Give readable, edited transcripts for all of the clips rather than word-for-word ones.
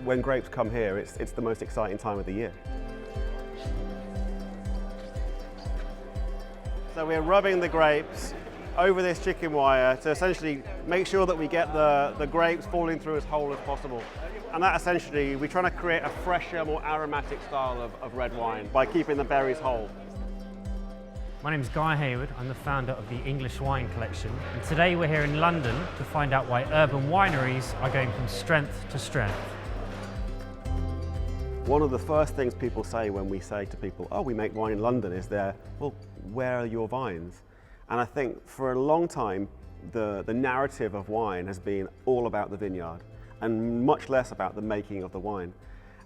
when grapes come here, it's the most exciting time of the year. So we're rubbing the grapes over this chicken wire to essentially make sure that we get the grapes falling through as whole as possible. And that essentially, we're trying to create a fresher, more aromatic style of red wine by keeping the berries whole. My name is Guy Hayward, I'm the founder of the English Wine Collection, and today we're here in London to find out why urban wineries are going from strength to strength. One of the first things people say when we say to people, oh, we make wine in London, is well, where are your vines? And I think for a long time, the narrative of wine has been all about the vineyard and much less about the making of the wine.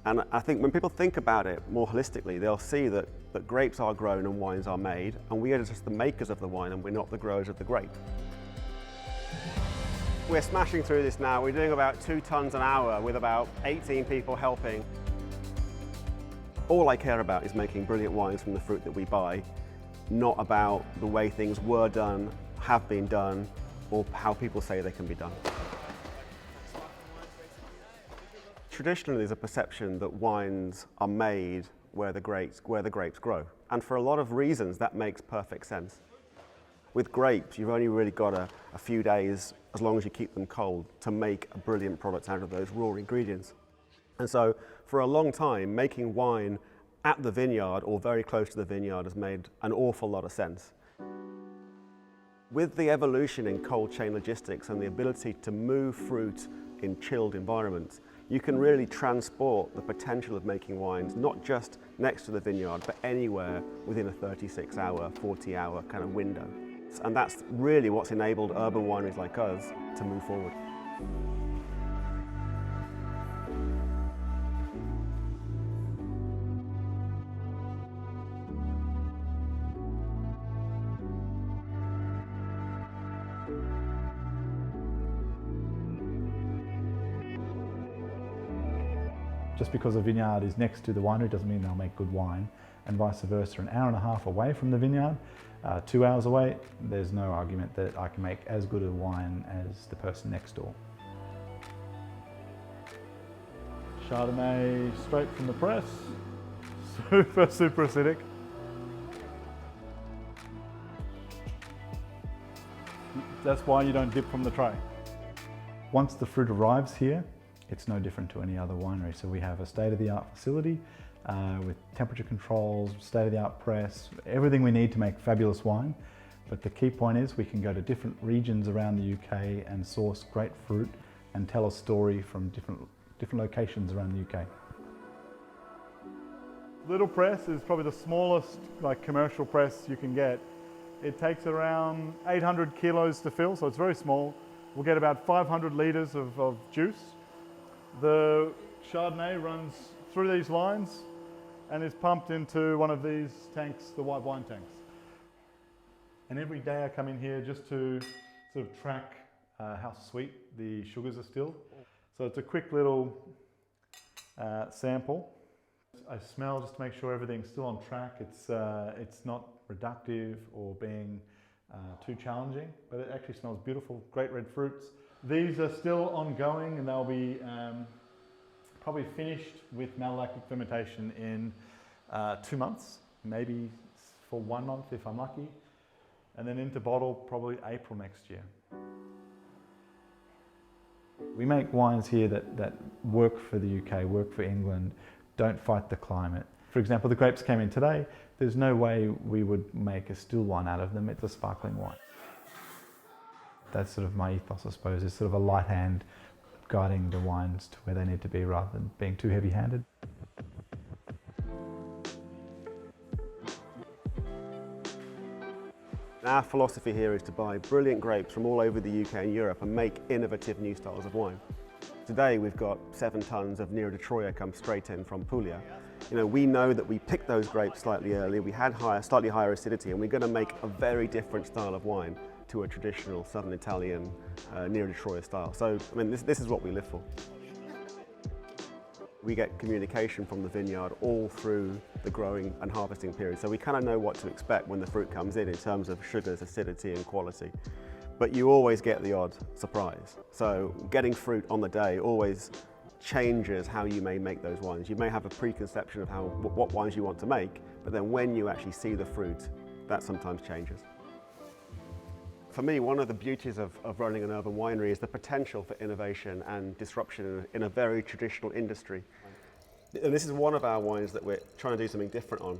And I think when people think about it more holistically, they'll see that grapes are grown and wines are made, and we are just the makers of the wine and we're not the growers of the grape. We're smashing through this now. We're doing about 2 tons an hour with about 18 people helping. All I care about is making brilliant wines from the fruit that we buy, not about the way things were done, have been done, or how people say they can be done. Traditionally, there's a perception that wines are made where the grapes grow. And for a lot of reasons, that makes perfect sense. With grapes, you've only really got a few days, as long as you keep them cold, to make a brilliant product out of those raw ingredients. And so, for a long time, making wine at the vineyard or very close to the vineyard has made an awful lot of sense. With the evolution in cold chain logistics and the ability to move fruit in chilled environments, you can really transport the potential of making wines, not just next to the vineyard, but anywhere within a 36-hour, 40-hour kind of window. And that's really what's enabled urban wineries like us to move forward. Just because a vineyard is next to the winery doesn't mean they'll make good wine, and vice versa. An hour and a half away from the vineyard, 2 hours away, there's no argument that I can make as good a wine as the person next door. Chardonnay straight from the press, super acidic. That's why you don't dip from the tray. Once the fruit arrives here, it's no different to any other winery. So we have a state-of-the-art facility with temperature controls, state-of-the-art press, everything we need to make fabulous wine. But the key point is we can go to different regions around the UK and source great fruit and tell a story from different locations around the UK. Little press is probably the smallest commercial press you can get. It takes around 800 kilos to fill, so it's very small. We'll get about 500 litres of juice. The Chardonnay runs through these lines and is pumped into one of these tanks, the white wine tanks. And every day I come in here just to sort of track how sweet the sugars are still. So it's a quick little sample. I smell just to make sure everything's still on track. It's not reductive or being too challenging, but it actually smells beautiful, great red fruits. These are still ongoing and they'll be probably finished with malolactic fermentation in 2 months, maybe for 1 month if I'm lucky, and then into bottle probably April next year. We make wines here that work for the UK, work for England, don't fight the climate. For example, the grapes came in today, there's no way we would make a still wine out of them, it's a sparkling wine. That's sort of my ethos, I suppose, is sort of a light hand guiding the wines to where they need to be rather than being too heavy-handed. Our philosophy here is to buy brilliant grapes from all over the UK and Europe and make innovative new styles of wine. Today we've got 7 tons of Nero de Troia come straight in from Puglia. We know that we picked those grapes slightly early, we had slightly higher acidity, and we're going to make a very different style of wine to a traditional Southern Italian Nero de Troia style. So, this is what we live for. We get communication from the vineyard all through the growing and harvesting period, so we kind of know what to expect when the fruit comes in terms of sugars, acidity and quality. But you always get the odd surprise. So getting fruit on the day always changes how you may make those wines. You may have a preconception of what wines you want to make, but then when you actually see the fruit, that sometimes changes. For me, one of the beauties of running an urban winery is the potential for innovation and disruption in a very traditional industry. And this is one of our wines that we're trying to do something different on.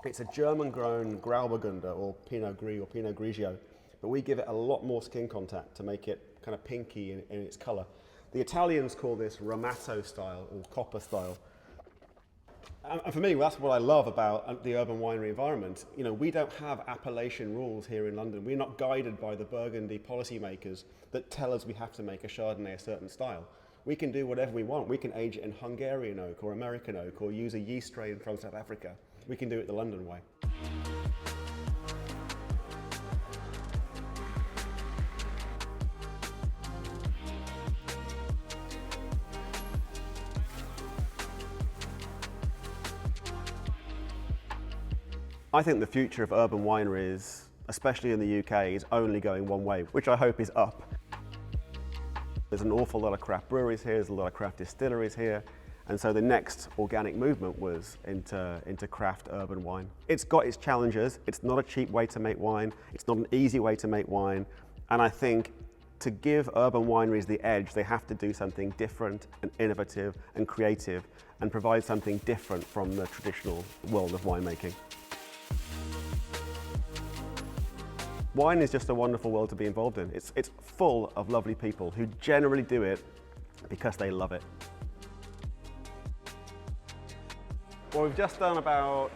It's a German-grown Grauburgunder, or Pinot Gris, or Pinot Grigio, but we give it a lot more skin contact to make it kind of pinky in its colour. The Italians call this Ramato style, or copper style. And for me, that's what I love about the urban winery environment. You know, we don't have appellation rules here in London. We're not guided by the Burgundy policymakers that tell us we have to make a Chardonnay a certain style. We can do whatever we want. We can age it in Hungarian oak or American oak or use a yeast strain from South Africa. We can do it the London way. I think the future of urban wineries, especially in the UK, is only going one way, which I hope is up. There's an awful lot of craft breweries here, there's a lot of craft distilleries here, and so the next organic movement was into craft urban wine. It's got its challenges, it's not a cheap way to make wine, it's not an easy way to make wine, and I think to give urban wineries the edge, they have to do something different and innovative and creative and provide something different from the traditional world of winemaking. Wine is just a wonderful world to be involved in. It's full of lovely people who generally do it because they love it. Well, we've just done about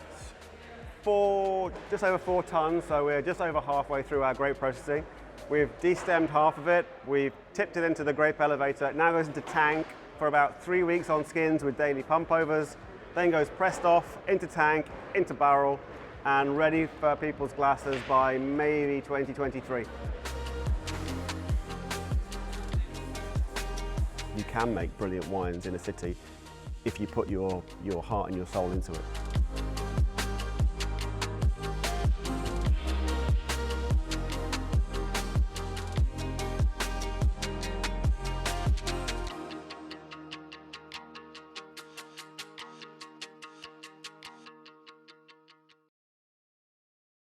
just over 4 tons, so we're just over halfway through our grape processing. We've destemmed half of it, we've tipped it into the grape elevator. It now goes into tank for about 3 weeks on skins with daily pump overs, then goes pressed off, into tank, into barrel, and ready for people's glasses by maybe 2023. You can make brilliant wines in a city if you put your heart and your soul into it.